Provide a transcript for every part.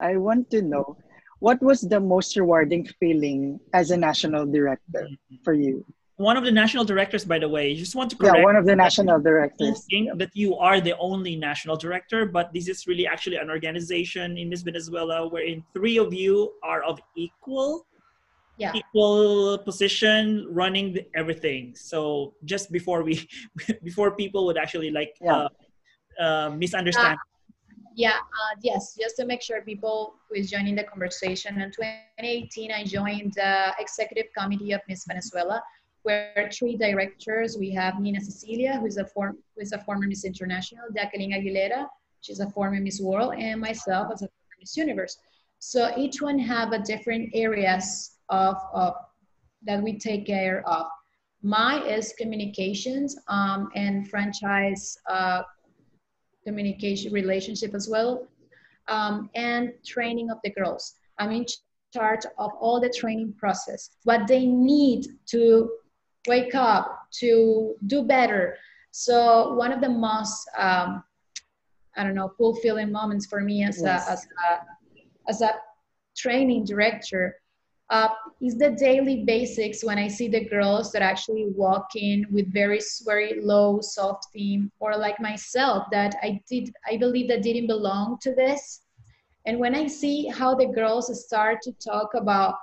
I want to know what was the most rewarding feeling as a national director for you? One of the national directors, by the way, just want to Yeah, correct one of the that national don't directors. think Yep. that you are the only national director, but this is really actually an organization in Miss Venezuela wherein three of you are of Yeah. equal position running everything. So just before we before people would actually like Yeah. misunderstand. Yeah, yes, just to make sure people who is joining the conversation. In 2018, I joined the executive committee of Miss Venezuela, where three directors, we have Nina Cecilia, who is a former Miss International, Jacqueline Aguilera, she's a former Miss World, and myself as a former Miss Universe. So each one have a different areas of that we take care of. My is communications and franchise communication relationship as well, and training of the girls. I'm in charge of all the training process, what they need to wake up, to do better. So one of the most, I don't know, fulfilling moments for me Yes. as a training director uh, is the daily basics when I see the girls that actually walk in with very low self-esteem, or like myself that I believe that didn't belong to this. And when I see how the girls start to talk about,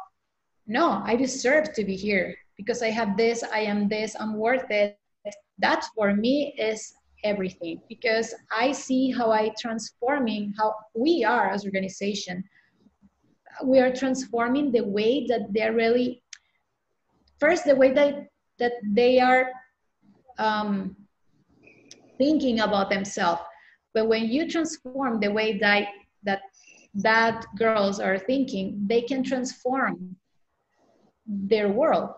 no, I deserve to be here because I have this, I am this, I'm worth it. That for me is everything, because I see how I transforming how we are as organization. We are transforming the way that they're really, first the way that they are um, thinking about themselves. But when you transform the way that girls are thinking, they can transform their world.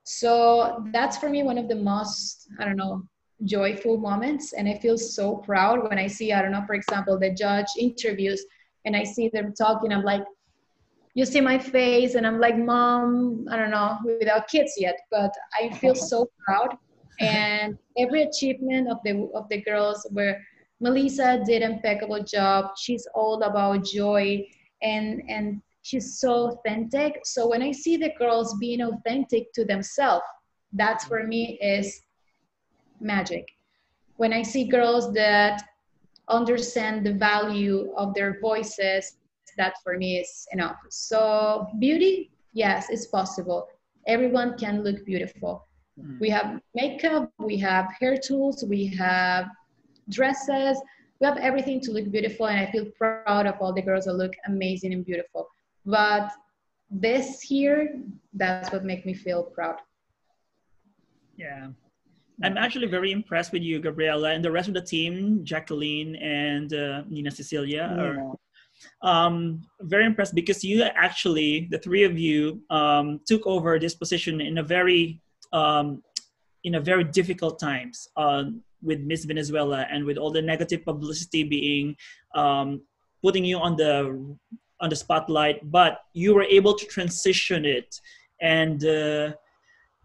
So that's for me one of the most, I don't know, joyful moments. And I feel so proud when I see, I don't know, for example, the judge interviews and I see them talking. I'm like, you see my face and I'm like, Mom, I don't know, without kids yet, but I feel so proud. And every achievement of the girls, where Melissa did an impeccable job. She's all about joy, and she's so authentic. So when I see the girls being authentic to themselves, that for me is magic. When I see girls that understand the value of their voices, that for me is enough. So beauty, yes, it's possible. Everyone can look beautiful. We have makeup, we have hair tools, we have dresses, we have everything to look beautiful, and I feel proud of all the girls that look amazing and beautiful. But this here, that's what makes me feel proud. Yeah. I'm actually very impressed with you, Gabriela, and the rest of the team, Jacqueline and Nina Cecilia, are Yeah. very impressed because you actually, the three of you, took over this position um, in a very difficult times with Miss Venezuela and with all the negative publicity being um, putting you on the spotlight, but you were able to transition it and.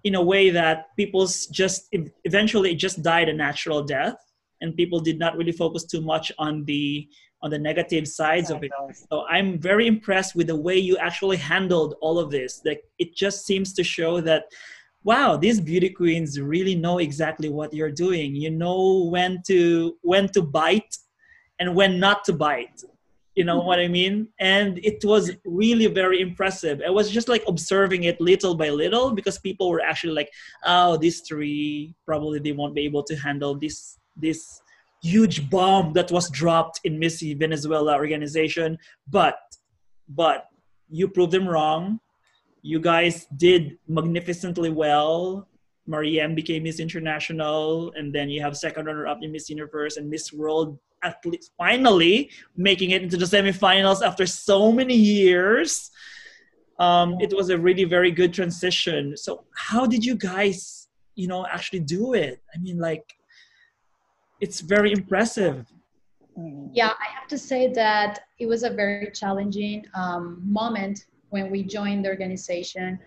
In a way that people's just eventually it just died a natural death, and people did not really focus too much on the negative sides of it. So I'm very impressed with the way you actually handled all of this. Like, it just seems to show that, wow, these beauty queens really know exactly what you're doing. You know when to bite and when not to bite. You know what I mean? And it was really very impressive. I was just like observing it little by little, because people were actually like, oh, these three, probably they won't be able to handle this huge bomb that was dropped in Missy Venezuela organization. But you proved them wrong. You guys did magnificently well. Mariam became Miss International, and then you have second runner-up in Miss Universe and Miss World, at least finally making it into the semifinals after so many years. It was a really very good transition. So how did you guys, actually do it? I mean, like, it's very impressive. Yeah, I have to say that it was a very challenging moment when we joined the organization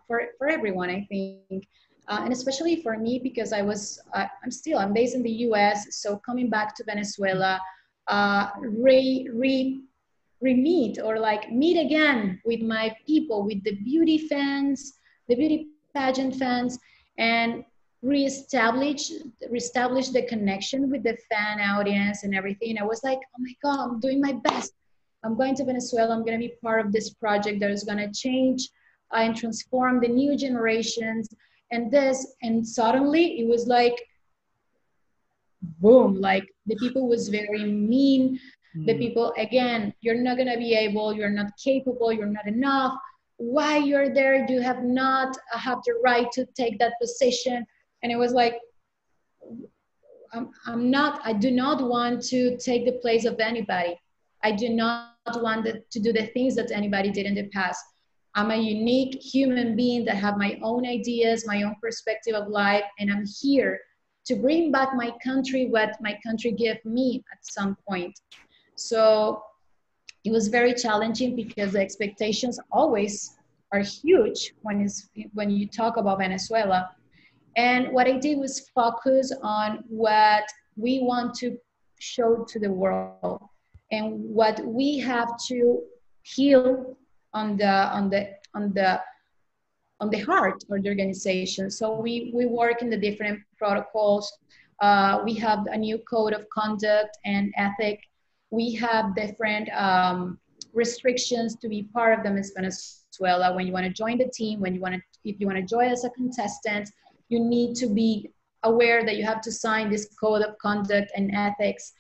for everyone, I think. And especially for me, because I'm based in the US, so coming back to Venezuela, re-meet or like meet again with my people, with the beauty fans, the beauty pageant fans, and reestablish the connection with the fan audience and everything. I was like, oh my God, I'm doing my best. I'm going to Venezuela. I'm going to be part of this project that is going to change and transform the new generations. And suddenly it was like, boom, like the people was very mean. The people, again, you're not going to be able, you're not capable, you're not enough. Why you're there? You have not have the right to take that position. And it was like, I do not want to take the place of anybody. I do not want to do the things that anybody did in the past. I'm a unique human being that have my own ideas, my own perspective of life, and I'm here to bring back my country, what my country gave me at some point. So it was very challenging because the expectations always are huge when you talk about Venezuela. And what I did was focus on what we want to show to the world and what we have to heal on the heart of the organization. So we work in the different protocols. We have a new code of conduct and ethic. We have different restrictions to be part of the Miss Venezuela. When you want to join the team, if you want to join as a contestant, you need to be aware that you have to sign this code of conduct and ethics,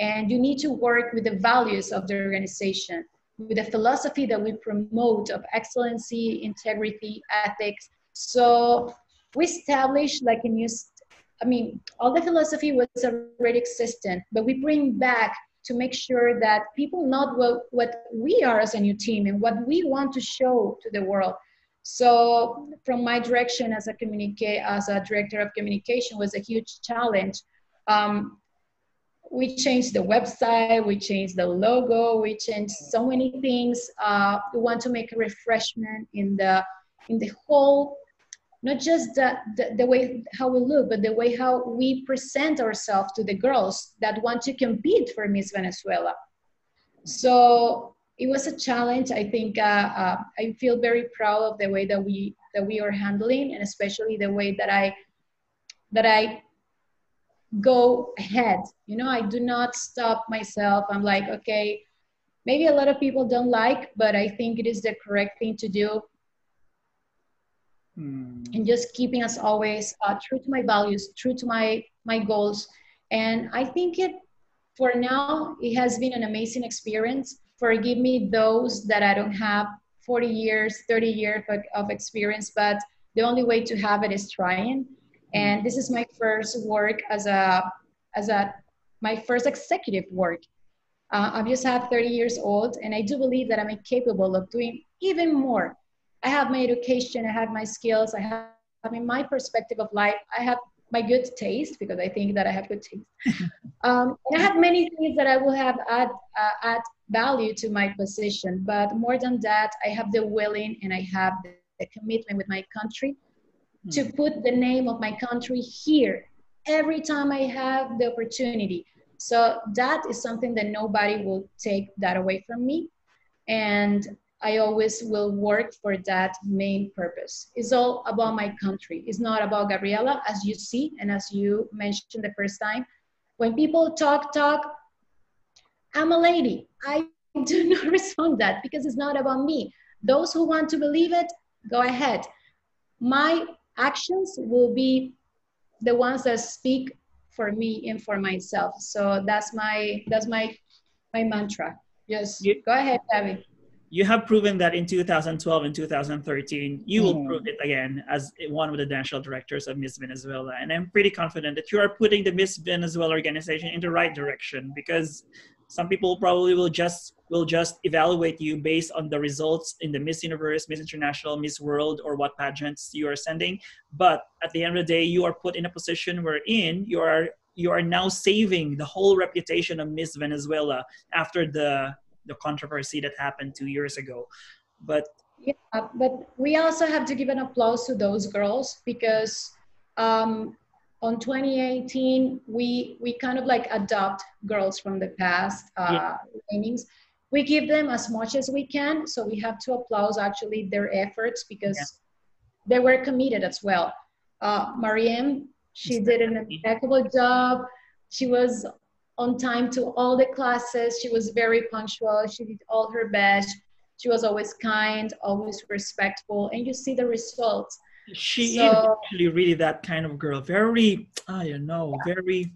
and you need to work with the values of the organization, with the philosophy that we promote of excellency, integrity, ethics. So we established like a new, all the philosophy was already existent, but we bring back to make sure that people know what we are as a new team and what we want to show to the world. So from my direction as a director of communication was a huge challenge. We changed the website, we changed the logo, we changed so many things. We want to make a refreshment in the whole, not just the way how we look, but the way how we present ourselves to the girls that want to compete for Miss Venezuela. So it was a challenge. I think I feel very proud of the way that we are handling, and especially the way that I go ahead. You know, I do not stop myself. I'm like, okay, maybe a lot of people don't like, but I think it is the correct thing to do. And just keeping us always true to my values, true to my goals. And I think for now, it has been an amazing experience. Forgive me those that I don't have 40 years, 30 years of experience, but the only way to have it is trying. And this is my first work my first executive work. I just have 30 years old, and I do believe that I'm capable of doing even more. I have my education, I have my skills, I have my perspective of life, I have my good taste, because I think that I have good taste. And I have many things that I will have add value to my position, but more than that, I have the willing and I have the commitment with my country to put the name of my country here every time I have the opportunity. So that is something that nobody will take that away from me. And I always will work for that main purpose. It's all about my country. It's not about Gabriela, as you see, and as you mentioned the first time. When people talk, I'm a lady. I do not respond that because it's not about me. Those who want to believe it, go ahead. My actions will be the ones that speak for me and for myself. So that's my mantra. Yes, go ahead, Gabby. You have proven that in 2012 and 2013, you will prove it again as one of the national directors of Miss Venezuela. And I'm pretty confident that you are putting the Miss Venezuela organization in the right direction, because some people probably will just evaluate you based on the results in the Miss Universe, Miss International, Miss World, or what pageants you are sending. But at the end of the day, you are put in a position wherein you are now saving the whole reputation of Miss Venezuela after the controversy that happened 2 years ago. But we also have to give an applause to those girls, because on 2018 we kind of like adopt girls from the past trainings, we give them as much as we can. So we have to applaud actually their efforts because they were committed as well. Mariam, she did an impeccable job. She was on time to all the classes. She was very punctual. She did all her best. She was always kind, always respectful, and you see the results. She is actually really that kind of girl. Very, I don't know, very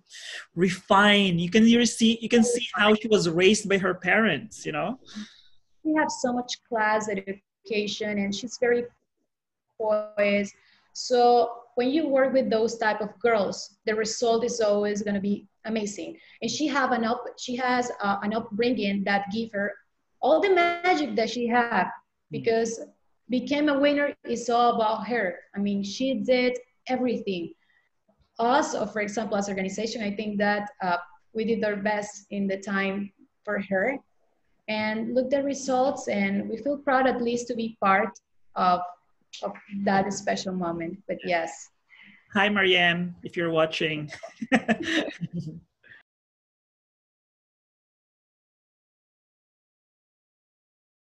refined. You can see how she was raised by her parents, you know? She has so much class education, and she's very poised. So when you work with those type of girls, the result is always going to be amazing. And she has an upbringing that give her all the magic that she had, because became a winner is all about her. I mean, she did everything. Us, or for example, as organization, I think that we did our best in the time for her, and look the results, and we feel proud at least to be part of that special moment. But yes. Hi, Mariam, if you're watching.